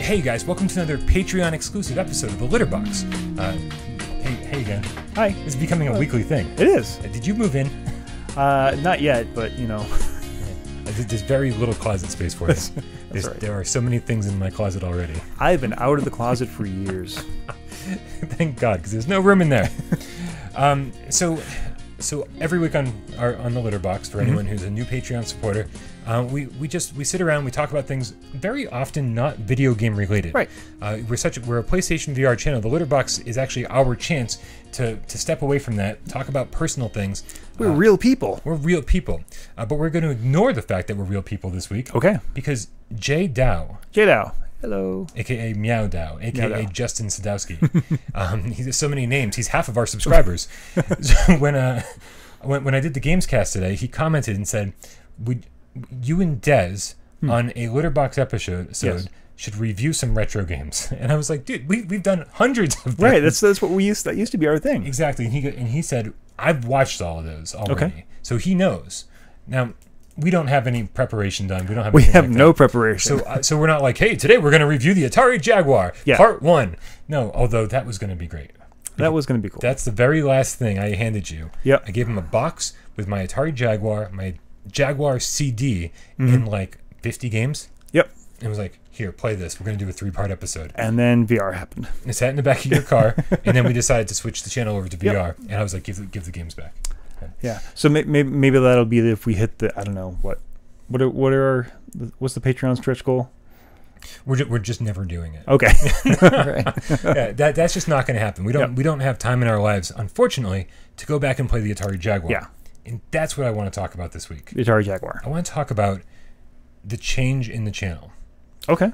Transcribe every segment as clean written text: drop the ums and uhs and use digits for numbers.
Hey guys, welcome to another Patreon exclusive episode of The Litter Box. Hey again. Hi. It's becoming a weekly thing. It is. Did you move in? Not yet, but you know. There's very little closet space for you. Right. There are so many things in my closet already. I've been out of the closet for years. Thank God, because there's no room in there. So every week on the Litter Box, for anyone who's a new Patreon supporter, we sit around, we talk about things very often not video game related. Right. We're a PlayStation VR channel. The Litter Box is actually our chance to step away from that, talk about personal things. We're real people. We're real people, but we're going to ignore the fact that we're real people this week. Okay. Because Jay Dow. Hello. AKA Meow Dow, AKA Meow Dow. Justin Sadowski. He has so many names. He's half of our subscribers. So when I did the Gamescast today, he commented and said, "Would you and Dez on a Litter Box episode should review some retro games?" And I was like, "Dude, we've done hundreds of them." Right. That's what we used. That used to be our thing. Exactly. And he said, "I've watched all of those already." Okay. So he knows. Now, we don't have any preparation done. We have no preparation. So we're not like, hey, today we're going to review the Atari Jaguar, Part 1. No, although that was going to be great. That was going to be cool. That's the very last thing I handed you. Yep. I gave him a box with my Atari Jaguar, my Jaguar CD in like 50 games. Yep. And was like, here, play this. We're going to do a 3-part episode. And then VR happened. It sat in the back of your car, and then we decided to switch the channel over to VR. And I was like, give the games back. Okay. Yeah. So maybe that'll be if we hit the, I don't know, what's the Patreon stretch goal? We're just never doing it. Okay. Right. Yeah, that's just not going to happen. We don't have time in our lives, unfortunately, to go back and play the Atari Jaguar. Yeah. And that's what I want to talk about this week. The Atari Jaguar. I want to talk about the change in the channel. Okay.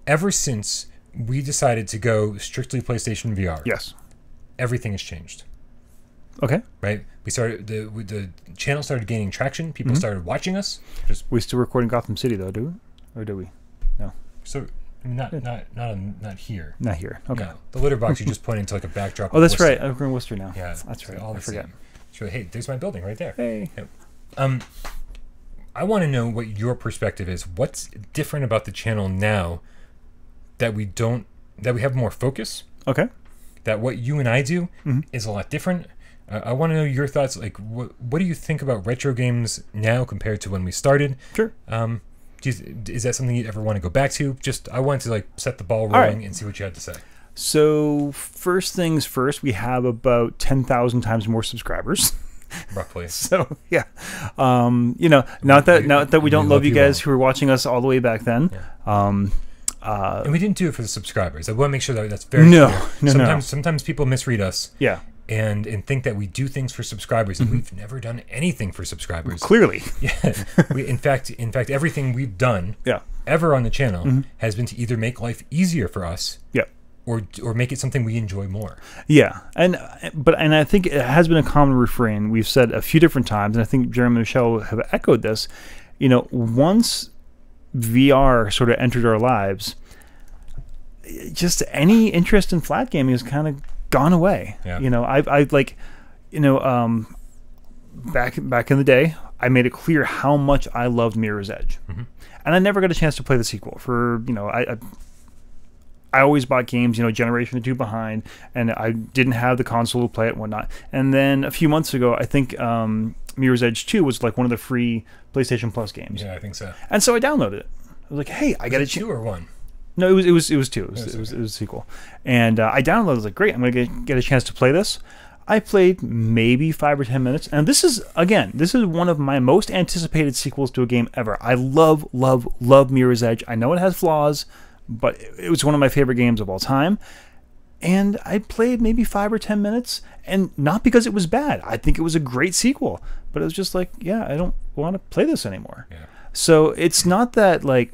Ever since we decided to go strictly PlayStation VR, Yes. everything has changed. Okay. Right? We started the channel started gaining traction. People started watching us. We still recording Gotham City though, do we? Or do we? No. So not here. Not here. Okay. No. The Litter Box, you're just pointing to like a backdrop. Oh, that's of Worcester. right. We're in Worcester now. Yeah, that's right. All I forget. So, hey, there's my building right there. Hey. Yeah. I want to know what your perspective is. What's different about the channel now that we have more focus? Okay. That what you and I do is a lot different. I want to know your thoughts. Like, what do you think about retro games now compared to when we started? Sure. Is that something you ever want to go back to? I want to set the ball rolling and see what you had to say. So first things first, we have about 10,000 times more subscribers. Roughly. So yeah, not that we don't love you guys who are watching us all the way back then. Yeah. And we didn't do it for the subscribers. I want to make sure that's very clear. Sometimes people misread us. Yeah. And think that we do things for subscribers, and we've never done anything for subscribers. Clearly. Yeah. In fact, everything we've done ever on the channel has been to either make life easier for us. Yeah. Or make it something we enjoy more. Yeah, and I think it has been a common refrain we've said a few different times, and I think Jeremy and Michelle have echoed this. Once VR sort of entered our lives, just any interest in flat gaming has kind of gone away. Yeah. Back in the day, I made it clear how much I loved Mirror's Edge, and I never got a chance to play the sequel. I always bought games, generation or two behind, and I didn't have the console to play it and whatnot. And then a few months ago, I think Mirror's Edge 2 was like one of the free PlayStation Plus games. Yeah, I think so. And so I downloaded it. I was like, hey, I got a 2 or 1? No, it was 2. It was a sequel. And I downloaded it. I was like, great, I'm going to get a chance to play this. I played maybe 5 or 10 minutes. And this is one of my most anticipated sequels to a game ever. I love Mirror's Edge. I know it has flaws, but it was one of my favorite games of all time. And I played maybe 5 or 10 minutes, and not because it was bad. I think it was a great sequel, but it was just like, yeah, I don't want to play this anymore. Yeah. So it's not that we're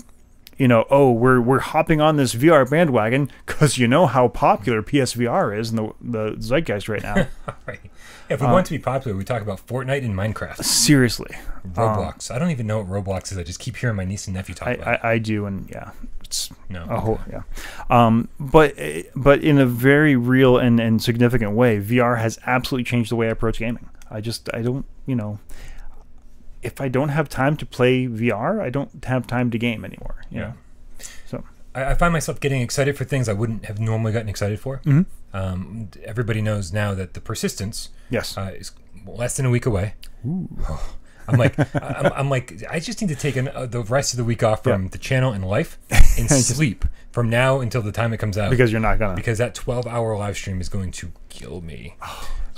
hopping on this VR bandwagon because you know how popular PSVR is in the zeitgeist right now. Right. If we want to be popular, we talk about Fortnite and Minecraft. Seriously. Roblox. I don't even know what Roblox is. I just keep hearing my niece and nephew talk about it. I do, and yeah. It's no. A whole, yeah. But in a very real and significant way, VR has absolutely changed the way I approach gaming. I don't, if I don't have time to play VR, I don't have time to game anymore. You know? So I find myself getting excited for things I wouldn't have normally gotten excited for. Everybody knows now that the persistence is less than a week away. I'm like, I just need to take the rest of the week off from the channel and life and sleep from now until the time it comes out. Because you're not gonna. Because that 12-hour live stream is going to kill me.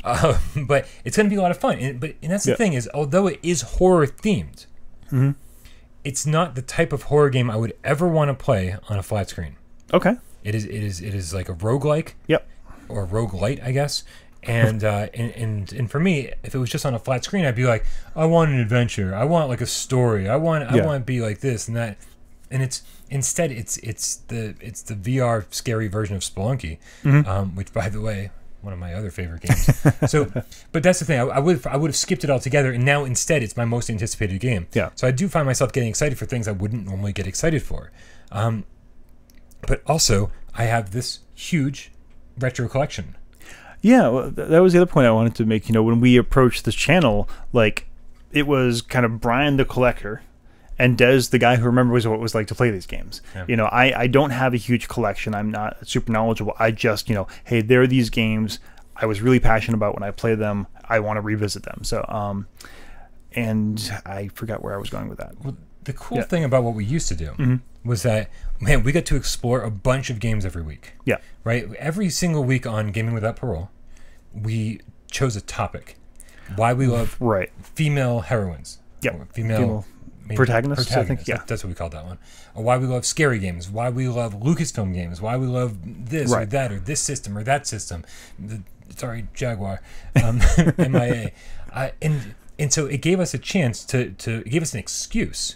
But it's going to be a lot of fun. And that's the thing is, although it is horror themed, it's not the type of horror game I would ever want to play on a flat screen. Okay. It is like a roguelike. Yep. Or roguelite, I guess. And for me, if it was just on a flat screen, I'd be like, I want an adventure. I want like a story. I want to be like this and that. And it's the VR scary version of Spelunky, which, by the way, one of my other favorite games. But that's the thing. I would have skipped it altogether, and now instead it's my most anticipated game. Yeah. So I do find myself getting excited for things I wouldn't normally get excited for. But also, I have this huge retro collection. Yeah, well, that was the other point I wanted to make. When we approached this channel, like, it was kind of Brian the collector and Dez the guy who remembers what it was like to play these games. Yeah. I don't have a huge collection. I'm not super knowledgeable. I just, hey, there are these games I was really passionate about when I played them. I want to revisit them. So, and I forgot where I was going with that. Well, the cool thing about what we used to do was that, man, we got to explore a bunch of games every week. Yeah. Right? Every single week on Gaming Without Parole, we chose a topic. Why we love female heroines. Yeah. Female protagonists, I think. Yeah. That's what we called that one. Or why we love scary games. Why we love Lucasfilm games. Why we love this or that or this system or that system. Sorry, Jaguar. MIA. And so it gave us a chance it gave us an excuse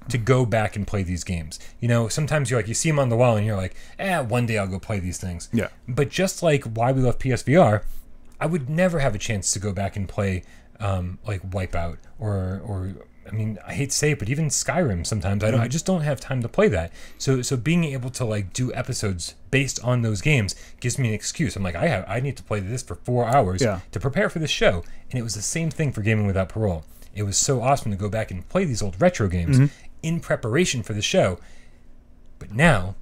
to go back and play these games. Sometimes you see them on the wall and you're like, one day I'll go play these things. Yeah. But just like why we love PSVR, I would never have a chance to go back and play like Wipeout or I mean, I hate to say it, but even Skyrim sometimes I just don't have time to play that. So being able to like do episodes based on those games gives me an excuse. I'm like, I need to play this for 4 hours to prepare for this show. And it was the same thing for Gaming Without Parole. It was so awesome to go back and play these old retro games in preparation for the show. But now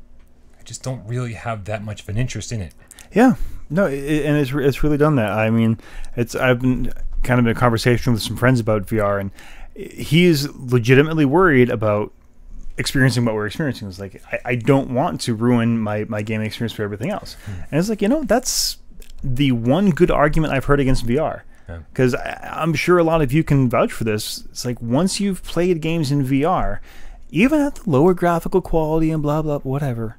I just don't really have that much of an interest in it. Yeah. No, and it's really done that. I mean, I've been kind of in a conversation with some friends about VR, and he's legitimately worried about experiencing what we're experiencing. It's like, I don't want to ruin my gaming experience for everything else. And it's like, that's the one good argument I've heard against VR. Because I'm sure a lot of you can vouch for this. It's like, once you've played games in VR, even at the lower graphical quality and blah, blah, whatever,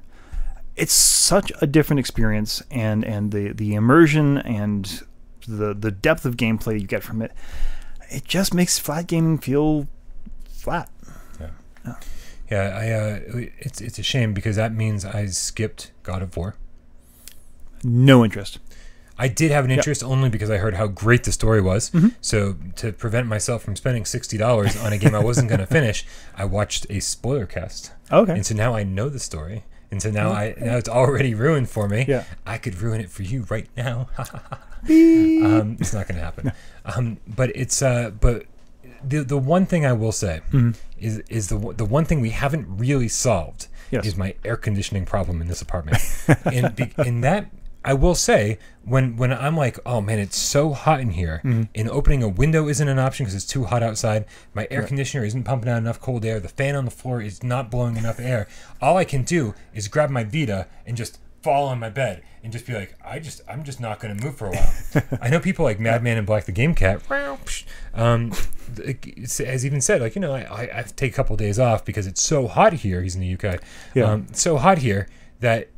it's such a different experience, and the immersion and the depth of gameplay you get from it, it just makes flat gaming feel flat. It's a shame because that means I skipped God of War. No interest. I did have an interest only because I heard how great the story was. So to prevent myself from spending $60 on a game I wasn't going to finish, I watched a spoiler cast. Okay. And so now I know the story. And so now now it's already ruined for me. Yeah. I could ruin it for you right now. It's not going to happen. But it's but the one thing I will say is the one thing we haven't really solved is my air conditioning problem in this apartment. and that I will say, when I'm like, oh man, it's so hot in here, and opening a window isn't an option because it's too hot outside. My air conditioner isn't pumping out enough cold air. The fan on the floor is not blowing enough air. All I can do is grab my Vita and just fall on my bed and just be like, I'm just not going to move for a while. I know people like Madman and Black the Game Cat has even said, like, I take a couple of days off because it's so hot here. He's in the UK. It's so hot here that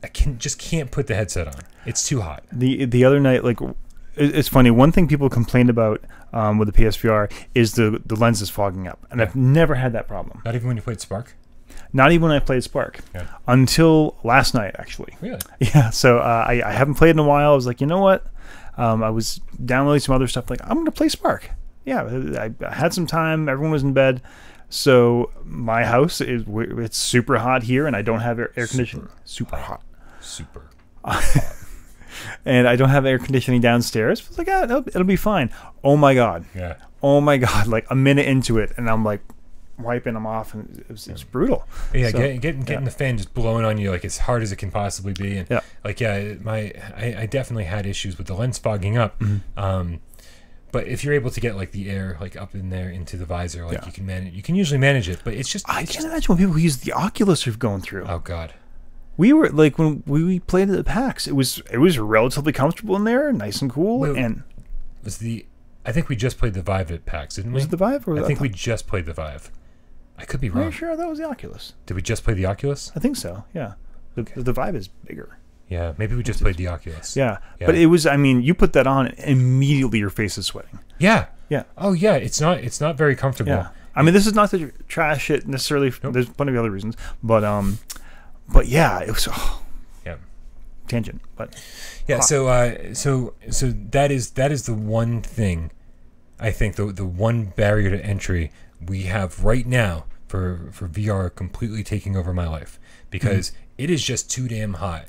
I can't put the headset on. It's too hot. The other night, like, it's funny. One thing people complained about with the PSVR is the lens is fogging up, and I've never had that problem. Not even when you played Spark. Not even when I played Spark. Until last night, actually. Really? Yeah. So I haven't played in a while. I was like, you know what? I was downloading some other stuff. Like, I'm going to play Spark. Yeah. I had some time. Everyone was in bed. So my house it's super hot here, and I don't have air conditioning. Super hot. And I don't have air conditioning downstairs. I was like, no, it'll be fine. Oh my god. Yeah. Oh my god. Like a minute into it, and I'm like, wiping them off, and it was brutal. Yeah, So, getting the fan just blowing on you like as hard as it can possibly be, and Yeah. like I definitely had issues with the lens fogging up. But if you're able to get like the air like up in there into the visor, like you can manage, you can usually manage it. But it's just I can't imagine what people who use the Oculus are going through. oh god. We were like when we played at the PAX, it was relatively comfortable in there, nice and cool. Wait, and I think we just played the Vive at PAX, didn't we? was it the Vive? Or I think we just played the Vive. I could be Are you wrong. sure that was the Oculus? Did we just play the Oculus? I think so. Yeah, the Vive is bigger. Yeah, maybe we just played the Oculus. Yeah, but it was. I mean, you put that on, and immediately your face is sweating. Yeah. Yeah. Oh yeah, it's not very comfortable. Yeah. I mean, this is not to trash it necessarily. Nope. There's plenty of other reasons, but yeah, it was. Yeah. Tangent, but Yeah, so that is the one thing, I think the one barrier to entry we have right now for VR completely taking over my life, because it is just too damn hot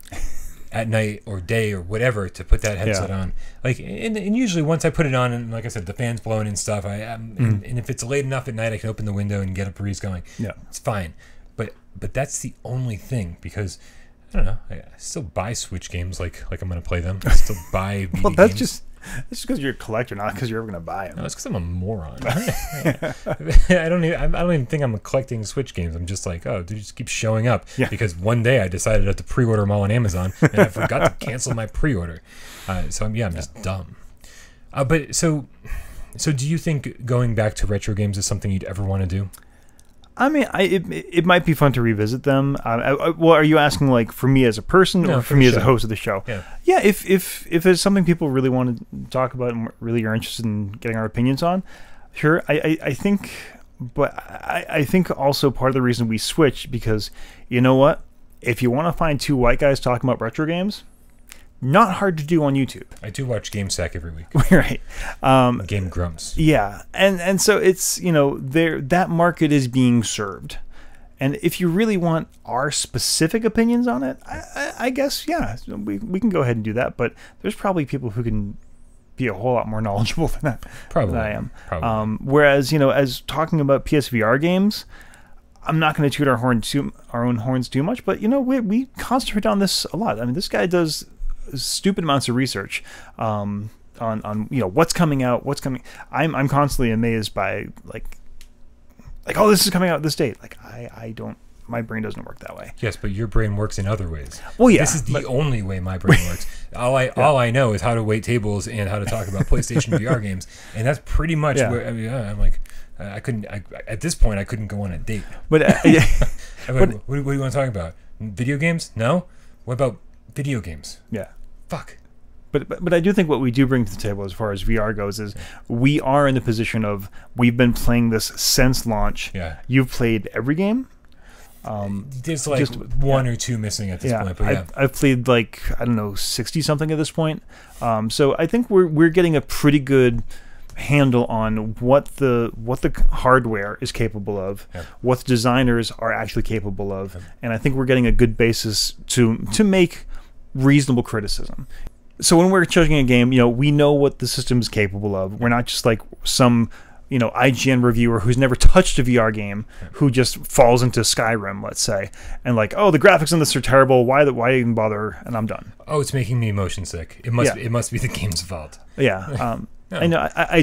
at night or day or whatever to put that headset on. Like, and usually once I put it on, and like I said, the fan's blowing and stuff, and if it's late enough at night, I can open the window and get a breeze going. Yeah, it's fine. But that's the only thing, because I don't know. I still buy Switch games like I'm going to play them. I still buy VD well, that's games. just because you're a collector, not because you're ever going to buy them. No, it's because I'm a moron. I don't even think I'm collecting Switch games. I'm just like, oh, they just keep showing up. Yeah. Because one day I decided I had to pre-order them all on Amazon, and I forgot to cancel my pre-order. So I'm just dumb. But so do you think going back to retro games is something you'd ever want to do? I mean, it might be fun to revisit them. Well, are you asking like for me as a person, No, or for for me the as a show. host of the show? Yeah. If there's something people really want to talk about and really are interested in getting our opinions on, sure. I think, but I think also part of the reason we switched, because you know what, if you want to find two white guys talking about retro games, not hard to do on YouTube. I do watch GameStack every week. Right. Game Grumps. Yeah, and so it's, that market is being served, and if you really want our specific opinions on it, I guess we can go ahead and do that. But there's probably people who can be a whole lot more knowledgeable than that. Probably than I am. Probably. Whereas as talking about PSVR games, I'm not going to toot our own horns too much, but we concentrate on this a lot. I mean, this guy does stupid amounts of research on what's coming out, I'm constantly amazed by like oh, this is coming out this date. Like I don't, my brain doesn't work that way. Yes, but your brain works in other ways. Well, yeah, this is the only way my brain works. All I know is how to wait tables and how to talk about PlayStation VR games, and that's pretty much where I'm like, I couldn't. At this point, I couldn't go on a date. But what do you want to talk about? Video games? No. What about video games? Yeah. Fuck. But I do think what we do bring to the table as far as VR goes is we are in the position of we've been playing this since launch. Yeah. You've played every game. There's like one or two missing at this point. But I've played like, I don't know, 60 something at this point. So I think we're getting a pretty good handle on what the hardware is capable of, what the designers are actually capable of, and I think we're getting a good basis to make reasonable criticism. So when we're judging a game, we know what the system is capable of. We're not just like some IGN reviewer who's never touched a VR game who just falls into Skyrim, let's say, and like, oh, the graphics in this are terrible. Why even bother? And I'm done. Oh, it's making me motion sick. It must be the game's fault. Yeah. I know. I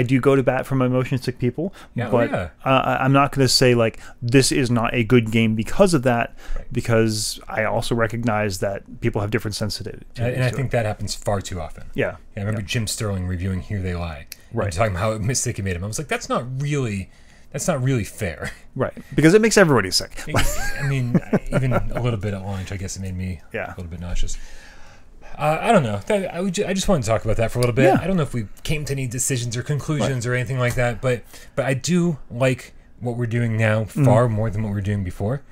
do go to bat for my motion sick people, but I'm not going to say like this is not a good game because of that, because I also recognize that people have different sensitivity. And I think that happens far too often. Yeah. I remember Jim Sterling revieving Here They Lie. Right. Talking about how mistake he made him. I was like, that's not really fair. Right. Because it makes everybody sick. I mean, even a little bit at launch, I guess it made me a little bit nauseous. I don't know. I just wanted to talk about that for a little bit. Yeah. I don't know if we came to any decisions or conclusions or anything like that, but I do like what we're doing now far more than what we were doing before.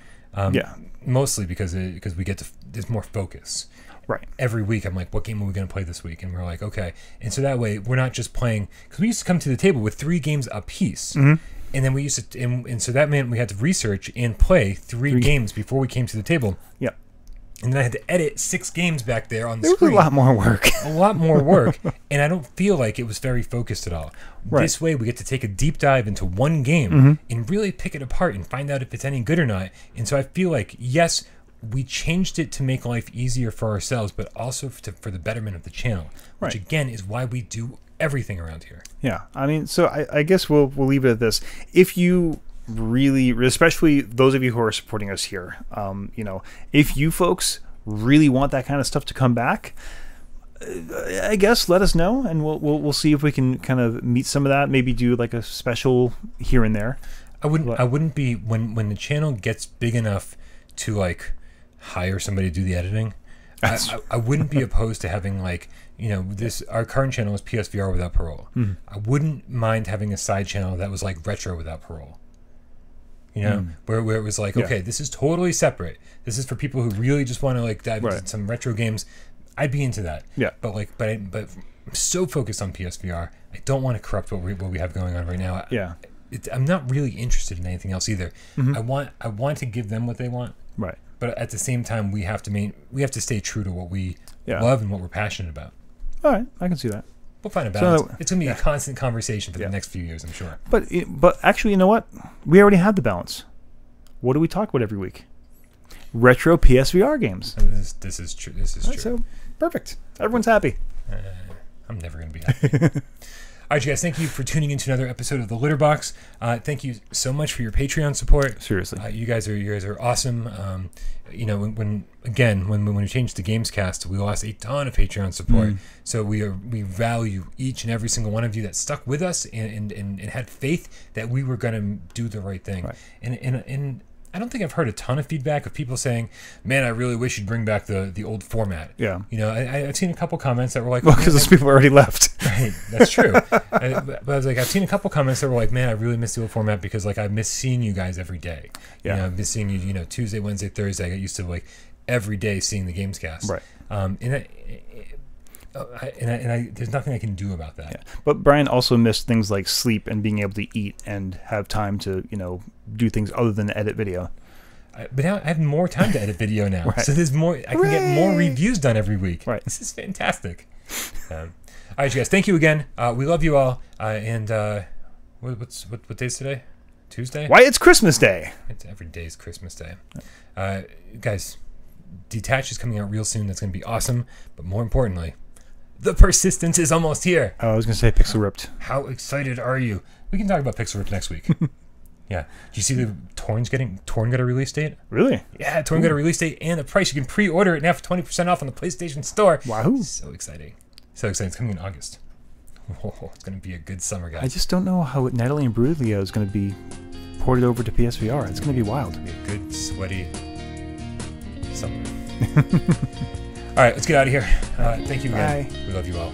Mostly because we get to, there's more focus. Right. Every week I'm like, what game are we going to play this week? And we're like, okay. And so that way we're not just playing, because we used to come to the table with 3 games apiece. And then we used to, and so that meant we had to research and play 3 games before we came to the table. Yep. and then I had to edit 6 games back there on the There was screen. a lot more work. A lot more work, and I don't feel like it was very focused at all. Right. This way, we get to take a deep dive into one game and really pick it apart and find out if it's any good or not. And so I feel like, yes, we changed it to make life easier for ourselves, but also for the betterment of the channel, which again is why we do everything around here. Yeah, I mean, so I guess we'll leave it at this. If you really, especially those of you who are supporting us here, if you folks really want that kind of stuff to come back, I guess let us know, and we'll see if we can kind of meet some of that. Maybe do like a special here and there. I wouldn't be when the channel gets big enough to like hire somebody to do the editing. I wouldn't be opposed to having like, our current channel is PSVR without Parole. I wouldn't mind having a side channel that was like retro without Parole. Where it was like, okay, this is totally separate. This is for people who really just want to like dive into some retro games. I'd be into that. Yeah. But I'm so focused on PSVR, I don't want to corrupt what we have going on right now. I'm not really interested in anything else either. I want to give them what they want. Right. But at the same time, we have to stay true to what we love and what we're passionate about. All right, I can see that. We'll find a balance. It's going to be a constant conversation for the next few years, I'm sure. But actually, you know what? We already have the balance. What do we talk about every week? Retro PSVR games. This is true. This is true. So perfect. Everyone's happy. I'm never going to be happy. All right, you guys, thank you for tuning into another episode of The Litter Box. Thank you so much for your Patreon support. Seriously. You guys are awesome. When we changed to Gamescast, we lost a ton of Patreon support. So we value each and every single one of you that stuck with us and had faith that we were going to do the right thing. Right. And I don't think I've heard a ton of feedback of people saying, "Man, I really wish you'd bring back the old format." Yeah. I've seen a couple comments that were like, "Well, because those people already left." Right. That's true. But I was like, I've seen a couple comments that were like, "Man, I really miss the old format because like I miss seeing you guys every day. Yeah. I miss seeing you. Tuesday, Wednesday, Thursday. I got used to like every day seeing the Gamescast. Right. And there's nothing I can do about that. Yeah. But Brian also missed things like sleep and being able to eat and have time to, do things other than edit video. But now I have more time to edit video now. Right. So there's more. I can get more reviews done every week. Right. This is fantastic. All right, you guys. Thank you again. We love you all. And what day's today? Tuesday? Why, it's Christmas Day. Every day is Christmas Day. Guys, Detach is coming out real soon. That's going to be awesome. But more importantly, the Persistence is almost here. Oh, I was going to say Pixel Ripped. How excited are you? We can talk about Pixel Ripped next week. Yeah. Do you see the Torn got a release date? Really? Yeah, Torn got a release date and a price. You can pre-order it now for 20% off on the PlayStation Store. Wow. So exciting. So exciting. It's coming in August. Oh, it's going to be a good summer, guys. I just don't know how Natalie and Bruglia is going to be ported over to PSVR. It's going to be wild. It's going to be a good, sweaty summer. All right, let's get out of here. Thank you again. Bye. We love you all.